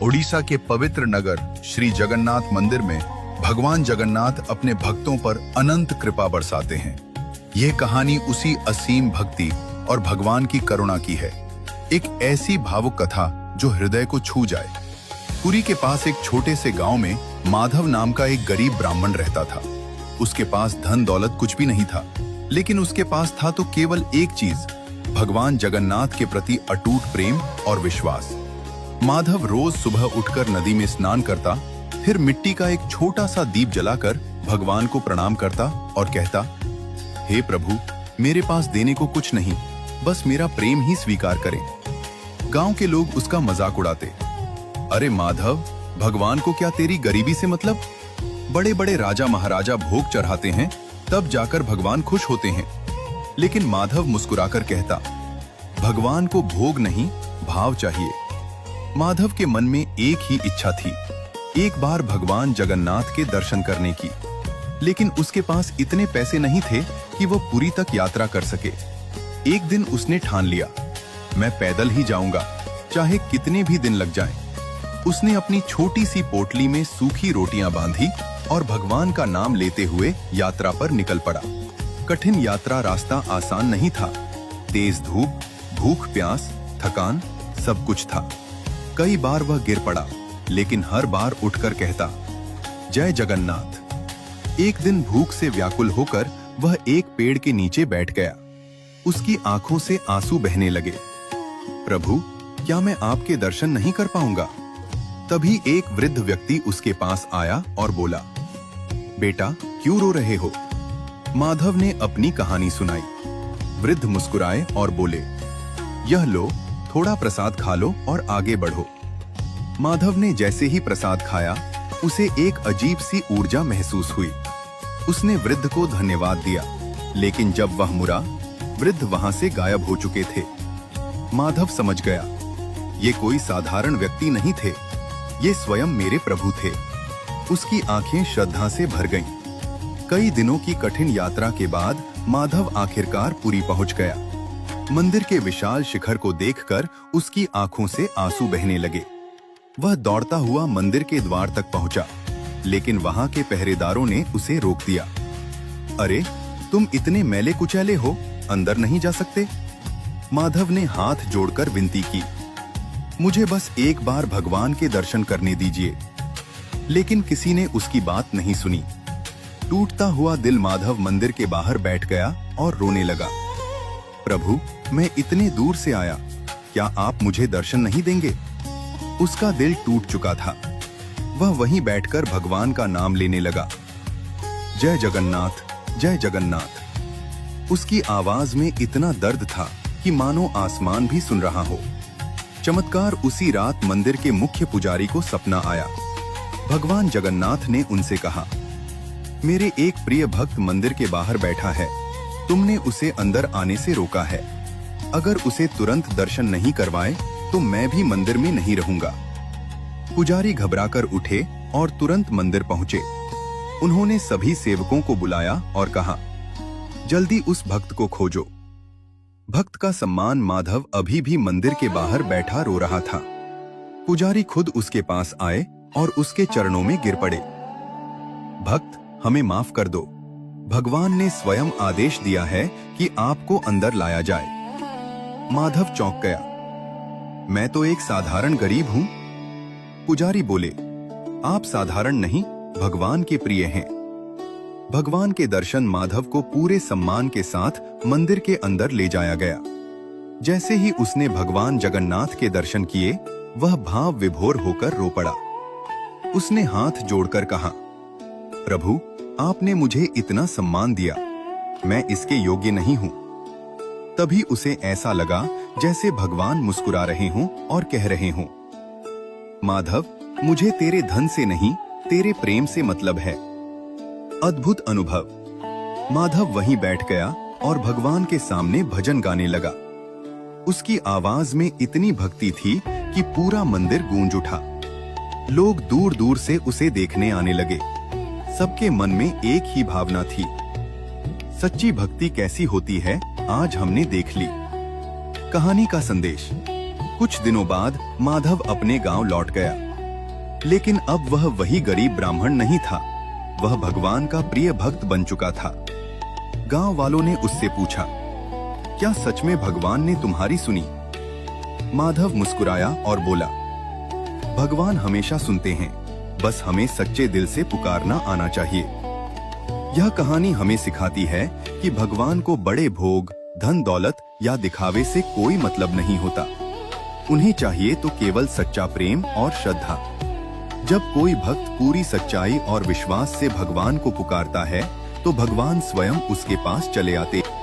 ओडिशा के पवित्र नगर श्री जगन्नाथ मंदिर में भगवान जगन्नाथ अपने भक्तों पर अनंत कृपा बरसाते हैं। यह कहानी उसी असीम भक्ति और भगवान की करुणा की है। एक ऐसी भावुक कथा जो हृदय को छू जाए। पुरी के पास एक छोटे से गांव में माधव नाम का एक गरीब ब्राह्मण रहता था। उसके पास धन दौलत कुछ भी नहीं था, लेकिन उसके पास था तो केवल एक चीज, भगवान जगन्नाथ के प्रति अटूट प्रेम और विश्वास। माधव रोज सुबह उठकर नदी में स्नान करता, फिर मिट्टी का एक छोटा सा दीप जलाकर भगवान को प्रणाम करता और कहता, हे प्रभु, मेरे पास देने को कुछ नहीं, बस मेरा प्रेम ही स्वीकार करें। गांव के लोग उसका मजाक उड़ाते, अरे माधव, भगवान को क्या तेरी गरीबी से मतलब? बड़े बड़े राजा महाराजा भोग चढ़ाते हैं, तब जाकर भगवान खुश होते हैं। लेकिन माधव मुस्कुराकर कहता, भगवान को भोग नहीं, भाव चाहिए। माधव के मन में एक ही इच्छा थी, एक बार भगवान जगन्नाथ के दर्शन करने की। लेकिन उसके पास इतने पैसे नहीं थे कि वो पुरी तक यात्रा कर सके। एक दिन उसने ठान लिया, मैं पैदल ही जाऊंगा, चाहे कितने भी दिन लग जाएं। उसने अपनी छोटी सी पोटली में सूखी रोटियां बांधी और भगवान का नाम लेते हुए यात्रा पर निकल पड़ा। कठिन यात्रा, रास्ता आसान नहीं था। तेज धूप, भूख प्यास, थकान, सब कुछ था। कई बार वह गिर पड़ा, लेकिन हर बार उठकर कहता, जय जगन्नाथ। एक दिन भूख से व्याकुल होकर वह एक पेड़ के नीचे बैठ गया। उसकी आंखों से आंसू बहने लगे। प्रभु, क्या मैं आपके दर्शन नहीं कर पाऊंगा? तभी एक वृद्ध व्यक्ति उसके पास आया और बोला, बेटा, क्यों रो रहे हो? माधव ने अपनी कहानी सुनाई। वृद्ध मुस्कुराए और बोले, यह लो, थोड़ा प्रसाद खा लो और आगे बढ़ो। माधव ने जैसे ही प्रसाद खाया, उसे एक अजीब सी ऊर्जा महसूस हुई। उसने वृद्ध को धन्यवाद दिया, लेकिन जब वह मुड़ा, वृद्ध वहां से गायब हो चुके थे। माधव समझ गया, ये कोई साधारण व्यक्ति नहीं थे, ये स्वयं मेरे प्रभु थे। उसकी आंखें श्रद्धा से भर गईं। कई दिनों की कठिन यात्रा के बाद माधव आखिरकार पुरी पहुंच गया। मंदिर के विशाल शिखर को देखकर उसकी आंखों से आंसू बहने लगे। वह दौड़ता हुआ मंदिर के द्वार तक पहुंचा, लेकिन वहां के पहरेदारों ने उसे रोक दिया। अरे, तुम इतने मैले कुचैले हो, अंदर नहीं जा सकते? माधव ने हाथ जोड़कर विनती की, मुझे बस एक बार भगवान के दर्शन करने दीजिए। लेकिन किसी ने उसकी बात नहीं सुनी। टूटता हुआ दिल माधव मंदिर के बाहर बैठ गया और रोने लगा। प्रभु, मैं इतने दूर से आया, क्या आप मुझे दर्शन नहीं देंगे? उसका दिल टूट चुका था। वह वहीं बैठकर भगवान का नाम लेने लगा, जय जगन्नाथ, जय जगन्नाथ। उसकी आवाज में इतना दर्द था कि मानो आसमान भी सुन रहा हो। चमत्कार, उसी रात मंदिर के मुख्य पुजारी को सपना आया। भगवान जगन्नाथ ने उनसे कहा, मेरे एक प्रिय भक्त मंदिर के बाहर बैठा है, तुमने उसे अंदर आने से रोका है। अगर उसे तुरंत दर्शन नहीं करवाए तो मैं भी मंदिर में नहीं रहूंगा। पुजारी घबराकर उठे और तुरंत मंदिर पहुंचे। उन्होंने सभी सेवकों को बुलाया और कहा, जल्दी उस भक्त को खोजो। भक्त का सम्मान माधव अभी भी मंदिर के बाहर बैठा रो रहा था। पुजारी खुद उसके पास आए और उसके चरणों में गिर पड़े। भक्त, हमें माफ कर दो। भगवान ने स्वयं आदेश दिया है कि आपको अंदर लाया जाए। माधव चौंक गया, मैं तो एक साधारण गरीब हूं। पुजारी बोले, आप साधारण नहीं, भगवान के प्रिय हैं। भगवान के दर्शन माधव को पूरे सम्मान के साथ मंदिर के अंदर ले जाया गया। जैसे ही उसने भगवान जगन्नाथ के दर्शन किए, वह भाव विभोर होकर रो पड़ा। उसने हाथ जोड़कर कहा, प्रभु, आपने मुझे इतना सम्मान दिया, मैं इसके योग्य नहीं हूं। तभी उसे ऐसा लगा जैसे भगवान मुस्कुरा रहे हों और कह रहे हों, माधव, मुझे तेरे धन से नहीं, तेरे प्रेम से मतलब है। अद्भुत अनुभव। माधव वहीं बैठ गया और भगवान के सामने भजन गाने लगा। उसकी आवाज में इतनी भक्ति थी कि पूरा मंदिर गूंज उठा। लोग दूर दूर से उसे देखने आने लगे। सबके मन में एक ही भावना थी, सच्ची भक्ति कैसी होती है, आज हमने देख ली। कहानी का संदेश। कुछ दिनों बाद माधव अपने गांव लौट गया। लेकिन अब वह वही गरीब ब्राह्मण नहीं था, वह भगवान का प्रिय भक्त बन चुका था। गांव वालों ने उससे पूछा, क्या सच में भगवान ने तुम्हारी सुनी? माधव मुस्कुराया और बोला, भगवान हमेशा सुनते हैं, बस हमें सच्चे दिल से पुकारना आना चाहिए। यह कहानी हमें सिखाती है कि भगवान को बड़े भोग, धन दौलत या दिखावे से कोई मतलब नहीं होता। उन्हें चाहिए तो केवल सच्चा प्रेम और श्रद्धा। जब कोई भक्त पूरी सच्चाई और विश्वास से भगवान को पुकारता है, तो भगवान स्वयं उसके पास चले आते हैं।